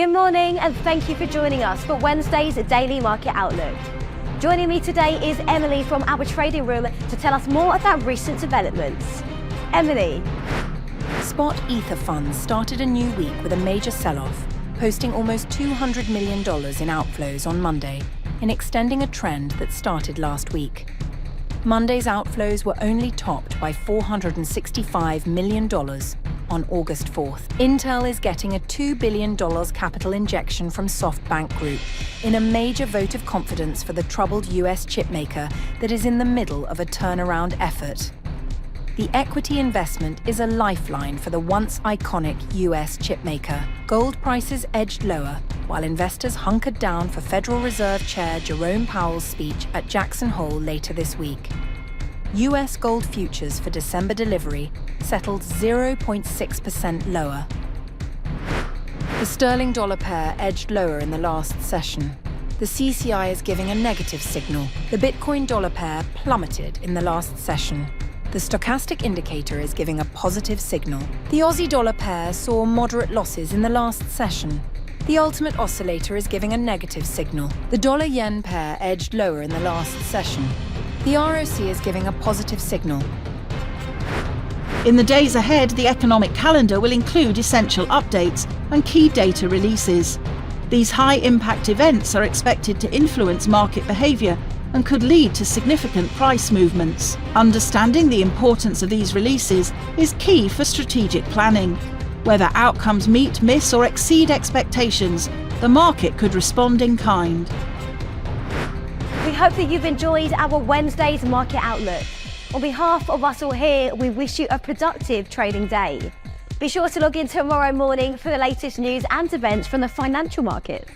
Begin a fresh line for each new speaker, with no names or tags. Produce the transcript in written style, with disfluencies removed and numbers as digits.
Good morning and thank you for joining us for Wednesday's Daily Market Outlook. Joining me today is Emily from our trading room to tell us more about recent developments. Emily.
Spot Ether funds started a new week with a major sell-off, posting almost $200 million in outflows on Monday, in extending a trend that started last week. Monday's outflows were only topped by $465 million on August 4th. Intel is getting a $2 billion capital injection from SoftBank Group in a major vote of confidence for the troubled US chipmaker that is in the middle of a turnaround effort. The equity investment is a lifeline for the once iconic US chipmaker. Gold prices edged lower, while investors hunkered down for Federal Reserve Chair Jerome Powell's speech at Jackson Hole later this week. US gold futures for December delivery settled 0.6% lower. The sterling-dollar pair edged lower in the last session. The CCI is giving a negative signal. The Bitcoin-dollar pair plummeted in the last session. The stochastic indicator is giving a positive signal. The Aussie-dollar pair saw moderate losses in the last session. The ultimate oscillator is giving a negative signal. The dollar-yen pair edged lower in the last session. The ROC is giving a positive signal.
In the days ahead, the economic calendar will include essential updates and key data releases. These high-impact events are expected to influence market behaviour and could lead to significant price movements. Understanding the importance of these releases is key for strategic planning. Whether outcomes meet, miss or exceed expectations, the market could respond in kind.
We hope that you've enjoyed our Wednesday's Market Outlook. On behalf of us all here, we wish you a productive trading day. Be sure to log in tomorrow morning for the latest news and events from the financial markets.